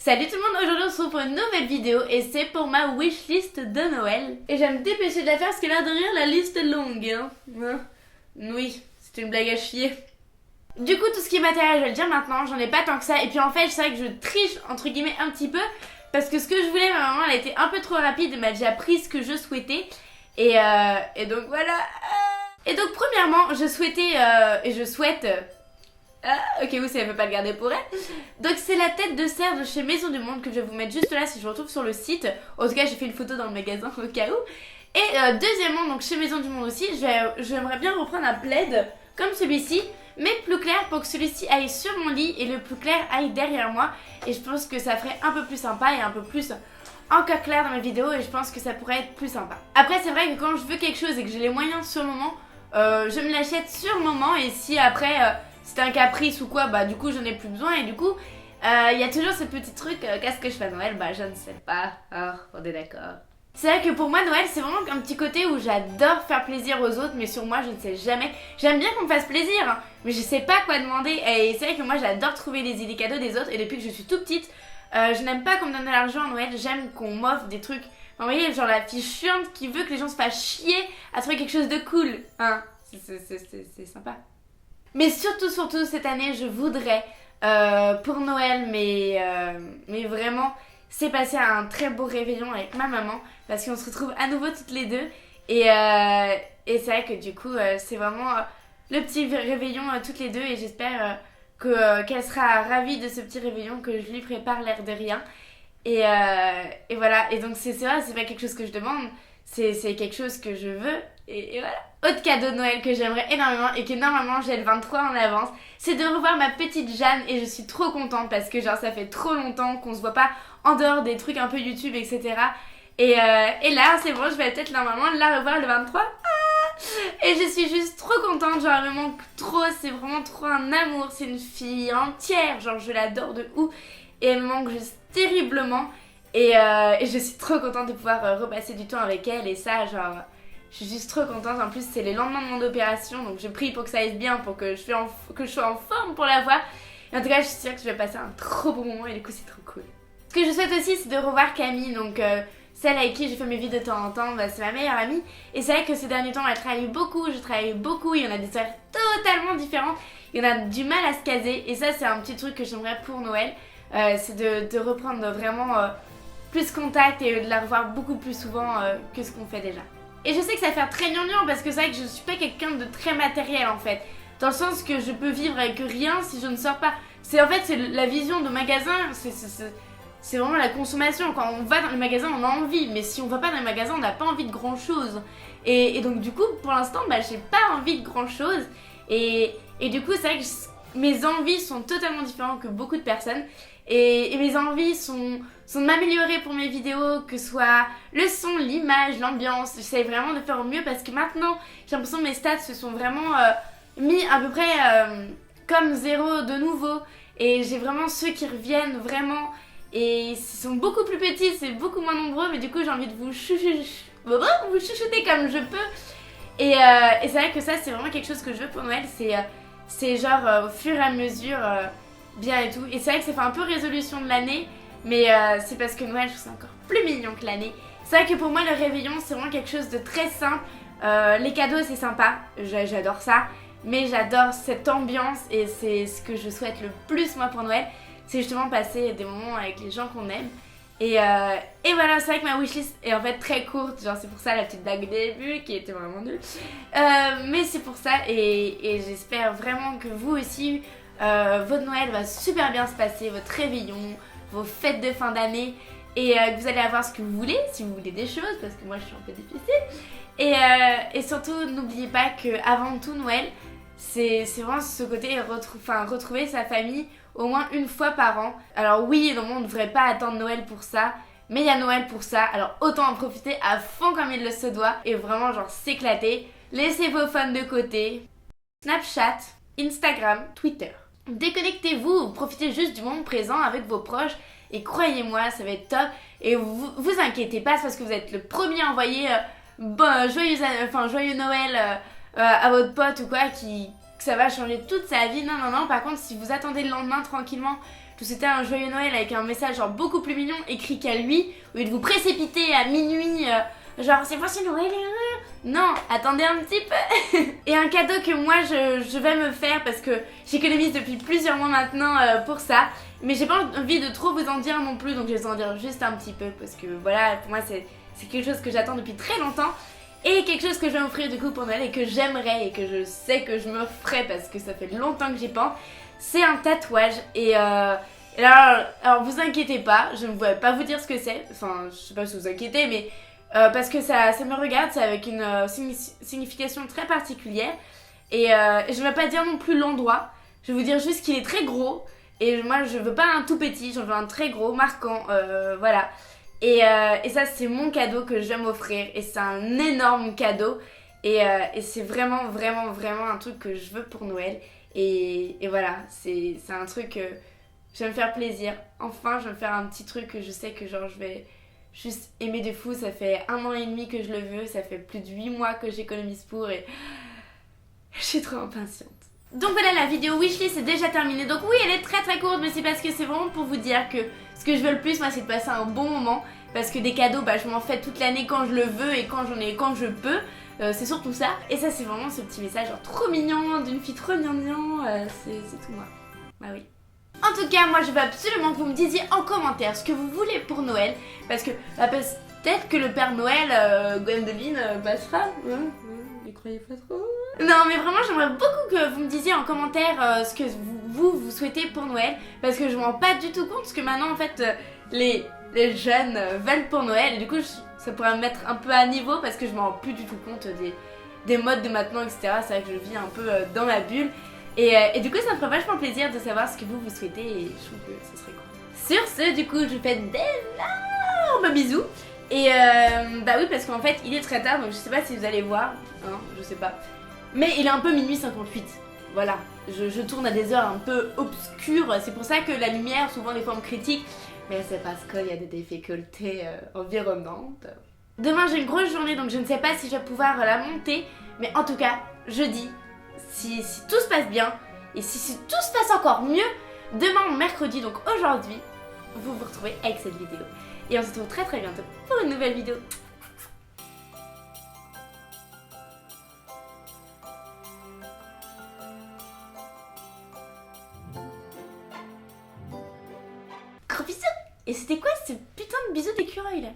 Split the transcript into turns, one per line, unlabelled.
Salut tout le monde, aujourd'hui on se retrouve pour une nouvelle vidéo et c'est pour ma wishlist de Noël. Et je vais me dépêcher de la faire parce que là de rien la liste est longue hein. Oui, c'est une blague à chier. Du coup tout ce qui est matériel je vais le dire maintenant, j'en ai pas tant que ça. Et puis en fait c'est vrai que je triche entre guillemets un petit peu parce que ce que je voulais, ma maman elle était un peu trop rapide, elle m'a déjà pris ce que je souhaitais. Et donc voilà. Et donc premièrement je souhaitais et je souhaite... ok, oui, ça ne peut pas le garder pour elle. Donc c'est la tête de cerf de chez Maison du Monde que je vais vous mettre juste là si je retrouve sur le site. En tout cas j'ai fait une photo dans le magasin au cas où. Et deuxièmement, donc chez Maison du Monde aussi, j'aimerais bien reprendre un plaid comme celui-ci, mais plus clair pour que celui-ci aille sur mon lit et le plus clair aille derrière moi. Et je pense que ça ferait un peu plus sympa et un peu plus encore clair dans mes vidéos et je pense que ça pourrait être plus sympa. Après c'est vrai que quand je veux quelque chose et que j'ai les moyens sur le moment, je me l'achète sur le moment et si après... c'est un caprice ou quoi, bah du coup j'en ai plus besoin et du coup il y a toujours ce petit truc, qu'est-ce que je fais à Noël? Bah je ne sais pas, on est d'accord. C'est vrai que pour moi Noël c'est vraiment un petit côté où j'adore faire plaisir aux autres mais sur moi je ne sais jamais, j'aime bien qu'on me fasse plaisir hein, mais je sais pas quoi demander et c'est vrai que moi j'adore trouver des idées cadeaux des autres et depuis que je suis tout petite, je n'aime pas qu'on me donne de l'argent à Noël, j'aime qu'on m'offre des trucs, enfin, vous voyez genre la fille chiante qui veut que les gens se fassent chier à trouver quelque chose de cool, hein, c'est sympa. Mais surtout cette année, je voudrais pour Noël, mais vraiment, c'est passer un très beau réveillon avec ma maman parce qu'on se retrouve à nouveau toutes les deux. Et c'est vrai que du coup, c'est vraiment le petit réveillon toutes les deux et j'espère qu'elle sera ravie de ce petit réveillon que je lui prépare l'air de rien. Et voilà, et donc c'est vrai, c'est pas quelque chose que je demande, c'est quelque chose que je veux. Et voilà. Autre cadeau de Noël que j'aimerais énormément et que normalement j'ai le 23 en avance, c'est de revoir ma petite Jeanne et je suis trop contente parce que genre ça fait trop longtemps qu'on se voit pas en dehors des trucs un peu YouTube etc. Et là c'est bon, je vais peut-être normalement la revoir le 23. Et je suis juste trop contente, genre elle me manque trop, c'est vraiment trop un amour, c'est une fille entière, genre je l'adore de ouf et elle me manque juste terriblement et je suis trop contente de pouvoir repasser du temps avec elle et ça genre... Je suis juste trop contente, en plus c'est les lendemains de mon opération, donc je prie pour que ça aille bien, pour que je sois en forme pour la voir. Et en tout cas je suis sûre que je vais passer un trop bon moment et du coup c'est trop cool. Ce que je souhaite aussi c'est de revoir Camille, donc celle avec qui je fais mes vidéos de temps en temps, bah, c'est ma meilleure amie. Et c'est vrai que ces derniers temps elle travaille beaucoup, je travaille beaucoup, il y en a des horaires totalement différentes, il y en a du mal à se caser et ça c'est un petit truc que j'aimerais pour Noël, c'est de reprendre vraiment plus contact et de la revoir beaucoup plus souvent que ce qu'on fait déjà. Et je sais que ça va faire très gnangnan parce que c'est vrai que je suis pas quelqu'un de très matériel en fait. Dans le sens que je peux vivre avec rien si je ne sors pas. C'est la vision de magasin, c'est vraiment la consommation. Quand on va dans les magasins on a envie, mais si on va pas dans les magasins on n'a pas envie de grand chose. Et donc du coup pour l'instant bah, j'ai pas envie de grand chose. Et du coup c'est vrai que mes envies sont totalement différentes que beaucoup de personnes. Et mes envies sont de m'améliorer pour mes vidéos, que ce soit le son, l'image, l'ambiance. J'essaie vraiment de faire au mieux parce que maintenant, j'ai l'impression que mes stats se sont vraiment mis à peu près comme zéro de nouveau. Et j'ai vraiment ceux qui reviennent vraiment. Et ils sont beaucoup plus petits, c'est beaucoup moins nombreux. Mais du coup, j'ai envie de vous chouchouter comme je peux. Et c'est vrai que ça, c'est vraiment quelque chose que je veux pour Noël. C'est genre au fur et à mesure... bien et tout, et c'est vrai que ça fait un peu résolution de l'année, mais c'est parce que Noël je trouve ça encore plus mignon que l'année. C'est vrai que pour moi le réveillon c'est vraiment quelque chose de très simple, les cadeaux c'est sympa, j'adore ça, mais j'adore cette ambiance et c'est ce que je souhaite le plus moi pour Noël, c'est justement passer des moments avec les gens qu'on aime. Et voilà, c'est vrai que ma wishlist est en fait très courte, genre c'est pour ça la petite blague au début qui était vraiment nulle, mais c'est pour ça et j'espère vraiment que vous aussi votre Noël va super bien se passer, votre réveillon, vos fêtes de fin d'année et que vous allez avoir ce que vous voulez, si vous voulez des choses, parce que moi je suis un peu difficile. Et surtout n'oubliez pas qu'avant tout Noël, c'est vraiment ce côté retrouver sa famille au moins une fois par an. Alors oui, on ne devrait pas attendre Noël pour ça, mais il y a Noël pour ça, alors autant en profiter à fond comme il le se doit et vraiment genre s'éclater. Laissez vos fun de côté. Snapchat, Instagram, Twitter. Déconnectez-vous, profitez juste du moment présent avec vos proches et croyez-moi, ça va être top. Et vous inquiétez pas, c'est parce que vous êtes le premier à envoyer joyeux Noël à votre pote ou quoi que ça va changer toute sa vie. Non, par contre, si vous attendez le lendemain tranquillement, vous souhaiter un joyeux Noël avec un message genre beaucoup plus mignon écrit qu'à lui, au lieu de vous précipiter à minuit, genre c'est voici Noël. Non, attendez un petit peu. Et un cadeau que moi je vais me faire parce que j'économise depuis plusieurs mois maintenant pour ça. Mais j'ai pas envie de trop vous en dire non plus, donc je vais vous en dire juste un petit peu parce que voilà, pour moi c'est quelque chose que j'attends depuis très longtemps. Et quelque chose que je vais m'offrir du coup pour Noël et que j'aimerais et que je sais que je me ferai parce que ça fait longtemps que j'y pense, c'est un tatouage. Et alors vous inquiétez pas, je ne vais pas vous dire ce que c'est, enfin je sais pas si vous inquiétez, mais parce que ça me regarde, c'est avec une signification très particulière. Et je ne vais pas dire non plus l'endroit, je vais vous dire juste qu'il est très gros. Et moi je veux pas un tout petit, j'en veux un très gros, marquant, voilà. Et ça c'est mon cadeau que je vais m'offrir et c'est un énorme cadeau et c'est vraiment un truc que je veux pour Noël et voilà, c'est un truc je vais me faire plaisir. Enfin je vais me faire un petit truc que je sais que genre je vais juste aimer de fou. Ça fait 1 an et demi que je le veux, ça fait plus de 8 mois que j'économise pour et je suis trop impatiente. Donc voilà, la vidéo wishlist est déjà terminée. Donc oui, elle est très courte, mais c'est parce que c'est vraiment pour vous dire que ce que je veux le plus, moi, c'est de passer un bon moment. Parce que des cadeaux, bah, je m'en fais toute l'année quand je le veux et quand je peux. C'est surtout ça. Et ça, c'est vraiment ce petit message genre trop mignon, d'une fille trop gnangnan. C'est tout moi. Bah oui. En tout cas, moi, je veux absolument que vous me disiez en commentaire ce que vous voulez pour Noël. Parce que bah, peut-être que le Père Noël, Gwendoline, passera. N'y croyez pas trop. Non mais vraiment j'aimerais beaucoup que vous me disiez en commentaire ce que vous souhaitez pour Noël. Parce que je me rends pas du tout compte parce que maintenant en fait les jeunes veulent pour Noël. Et du coup ça pourrait me mettre un peu à niveau parce que je me rends plus du tout compte des modes de maintenant etc. C'est vrai que je vis un peu dans ma bulle. Et du coup ça me ferait vachement plaisir de savoir ce que vous souhaitez et je trouve que ce serait cool. Sur ce du coup je vous fais d'énormes bisous. Et bah oui parce qu'en fait il est très tard donc je sais pas si vous allez voir, hein, je sais pas. Mais il est un peu minuit 58, voilà, je tourne à des heures un peu obscures, c'est pour ça que la lumière souvent des fois me critique, mais c'est parce qu'il y a des difficultés environnantes. Demain j'ai une grosse journée donc je ne sais pas si je vais pouvoir la monter, mais en tout cas jeudi, si tout se passe bien et si tout se passe encore mieux, demain mercredi donc aujourd'hui, vous vous retrouvez avec cette vidéo. Et on se retrouve très bientôt pour une nouvelle vidéo. Gros bisous. Et c'était quoi ce putain de bisou d'écureuil là?